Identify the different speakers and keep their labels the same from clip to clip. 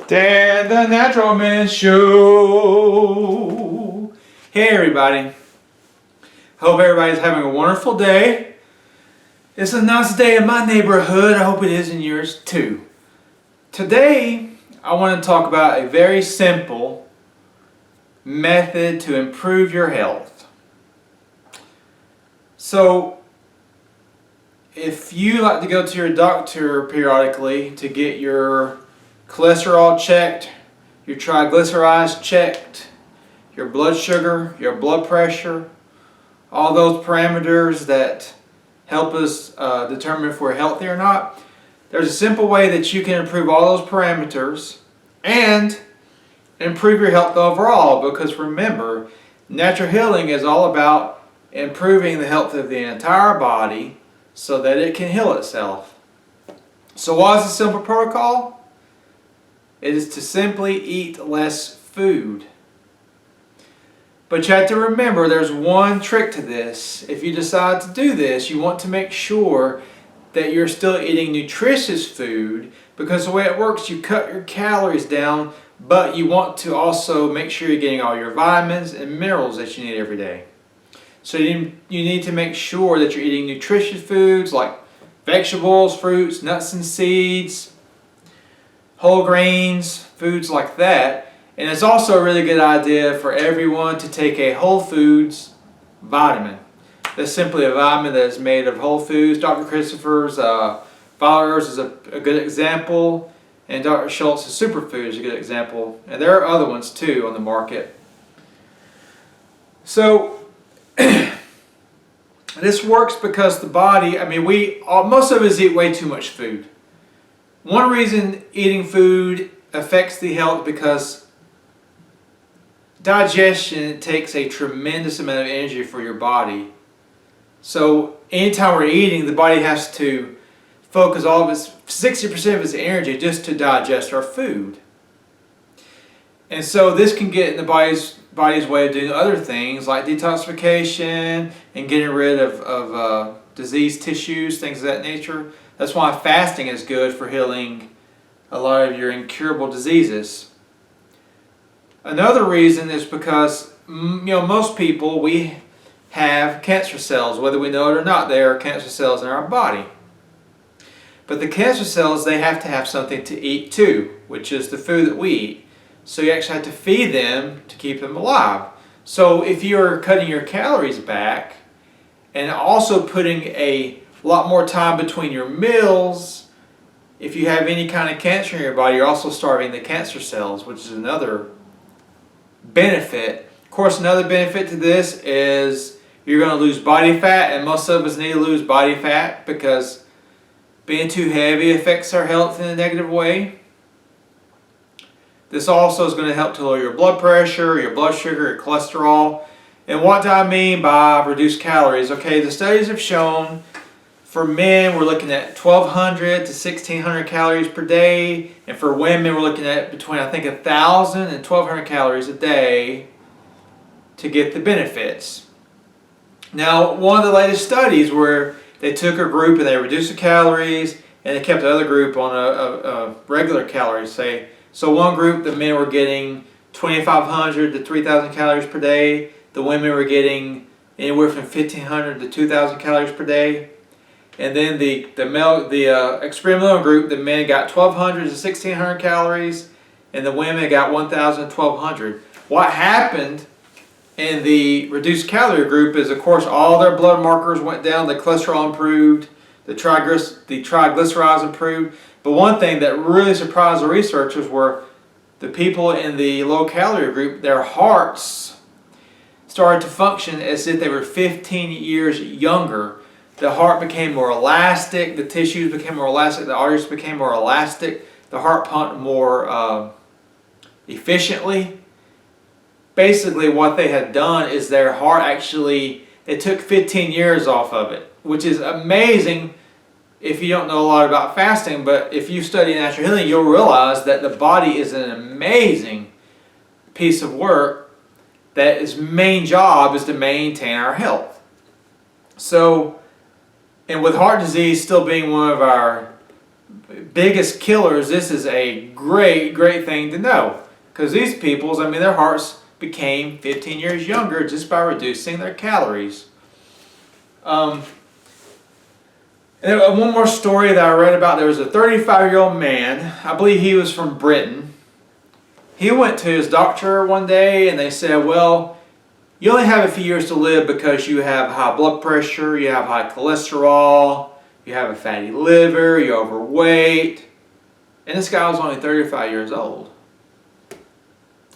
Speaker 1: Dan the Natural Man Show. Hey everybody. Hope everybody's having a wonderful day. It's a nice day in my neighborhood. I hope it is in yours too. Today I want to talk about a very simple method to improve your health. So if you like to go to your doctor periodically to get your cholesterol checked, your triglycerides checked, your blood sugar, your blood pressure, all those parameters that help us determine if we're healthy or not, there's a simple way that you can improve all those parameters and improve your health overall, because remember, natural healing is all about improving the health of the entire body so that it can heal itself. So what is the simple protocol? It is to simply eat less food. But you have to remember there's one trick to this. If you decide to do this, you want to make sure that you're still eating nutritious food, because the way it works, you cut your calories down, but you want to also make sure you're getting all your vitamins and minerals that you need every day. So you need to make sure that you're eating nutritious foods like vegetables, fruits, nuts and seeds, whole grains, foods like that. And it's also a really good idea for everyone to take a Whole Foods vitamin. That's simply a vitamin that is made of whole foods. Dr. Christopher's Followers is a good example, and Dr. Schultz's Superfood is a good example. And there are other ones too on the market. So this works because the body, most of us eat way too much food. One reason eating food affects the health because digestion takes a tremendous amount of energy for your body. So anytime we're eating, the body has to focus all of its 60% of its energy just to digest our food. And so this can get in the body's way of doing other things like detoxification and getting rid of diseased tissues, things of that nature. That's why fasting is good for healing a lot of your incurable diseases. Another reason is because most people, we have cancer cells. Whether we know it or not, there are cancer cells in our body. But the cancer cells, they have to have something to eat too, which is the food that we eat. So you actually have to feed them to keep them alive. So if you're cutting your calories back and also putting a lot more time between your meals, if you have any kind of cancer in your body, you're also starving the cancer cells, which is another benefit. Of course, another benefit to this is you're going to lose body fat, and most of us need to lose body fat because being too heavy affects our health in a negative way. This also is going to help to lower your blood pressure, your blood sugar, your cholesterol. And what do I mean by reduced calories? Okay, the studies have shown for men we're looking at 1,200 to 1,600 calories per day, and for women we're looking at between 1,000 and 1,200 calories a day to get the benefits. Now, one of the latest studies where they took a group and they reduced the calories and they kept the other group on a regular calories, say. So one group, the men were getting 2,500 to 3,000 calories per day. The women were getting anywhere from 1,500 to 2,000 calories per day. And then the experimental group, the men got 1,200 to 1,600 calories, and the women got 1,000 to 1,200. What happened in the reduced calorie group is, of course, all their blood markers went down, the cholesterol improved, the triglycerides improved. But one thing that really surprised the researchers were the people in the low-calorie group, their hearts started to function as if they were 15 years younger. The heart became more elastic, the tissues became more elastic, the arteries became more elastic, the heart pumped more efficiently. Basically what they had done is their heart actually, it took 15 years off of it, which is amazing if you don't know a lot about fasting, but if you study natural healing, you'll realize that the body is an amazing piece of work that its main job is to maintain our health. So, and with heart disease still being one of our biggest killers, this is a great thing to know. Because these people's, I mean, their hearts became 15 years younger just by reducing their calories. And one more story that I read about, there was a 35-year-old man, I believe he was from Britain. He went to his doctor one day and they said, well, you only have a few years to live because you have high blood pressure, you have high cholesterol, you have a fatty liver, you're overweight. And this guy was only 35 years old.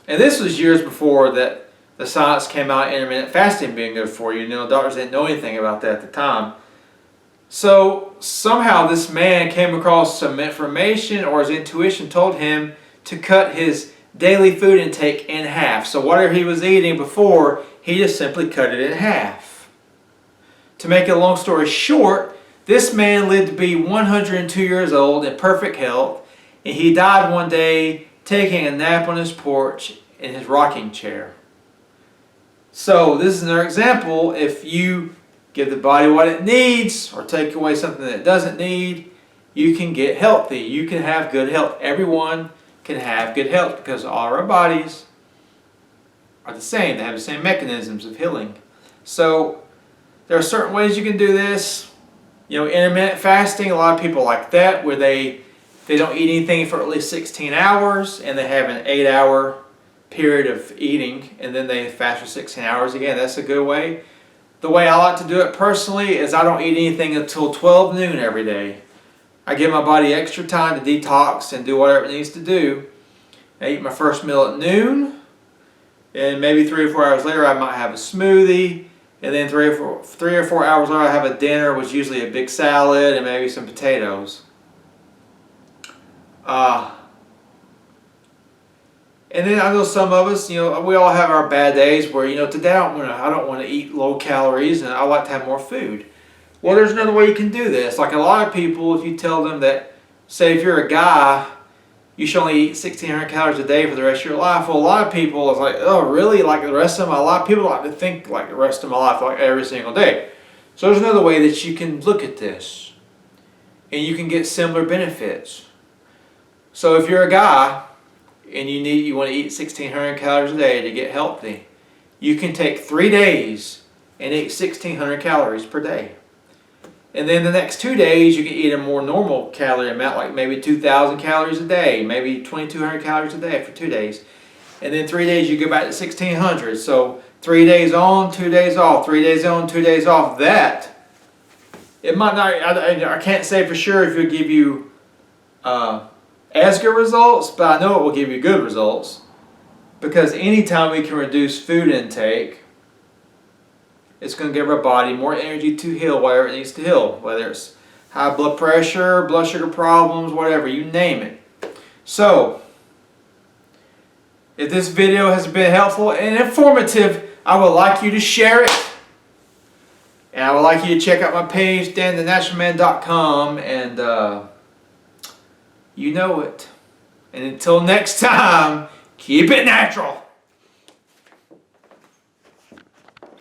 Speaker 1: And this was years before that the science came out, intermittent fasting being good for you. You know, doctors didn't know anything about that at the time. So somehow this man came across some information, or his intuition told him to cut his daily food intake in half. So whatever he was eating before, he just simply cut it in half. To make a long story short, this man lived to be 102 years old in perfect health, and he died one day taking a nap on his porch in his rocking chair. So this is another example. If you give the body what it needs or take away something that it doesn't need, you can get healthy. You can have good health. Everyone can have good health because all our bodies are the same. They have the same mechanisms of healing. So there are certain ways you can do this. You know, intermittent fasting, a lot of people like that, where they don't eat anything for at least 16 hours and they have an 8-hour period of eating and then they fast for 16 hours again. That's a good way. The way I like to do it personally is I don't eat anything until 12 noon every day. I give my body extra time to detox and do whatever it needs to do. I eat my first meal at noon, and maybe 3 or 4 hours later I might have a smoothie, and then 3 or 4 hours later I have a dinner, which is usually a big salad and maybe some potatoes. And then I know some of us, you know, we all have our bad days where, you know, today I don't want to eat low calories and I like to have more food. Well, there's another way you can do this. Like a lot of people, if you tell them that, say if you're a guy, you should only eat 1,600 calories a day for the rest of your life. Well, a lot of people is like, oh, really? Like the rest of my life? People like to think like the rest of my life, like every single day. So there's another way that you can look at this. And you can get similar benefits. So if you're a guy, and you want to eat 1,600 calories a day to get healthy, you can take 3 days and eat 1,600 calories per day. And then the next 2 days you can eat a more normal calorie amount, like maybe 2,000 calories a day, maybe 2,200 calories a day for 2 days. And then 3 days you go back to 1,600. So 3 days on, 2 days off, 3 days on, 2 days off. That, it might not, I can't say for sure if it'll give you as good results, but I know it will give you good results, because anytime we can reduce food intake, it's going to give our body more energy to heal whatever it needs to heal, whether it's high blood pressure, blood sugar problems, whatever, you name it. So, if this video has been helpful and informative, I would like you to share it. And I would like you to check out my page, DanTheNaturalMan.com, and you know it. And until next time, keep it natural.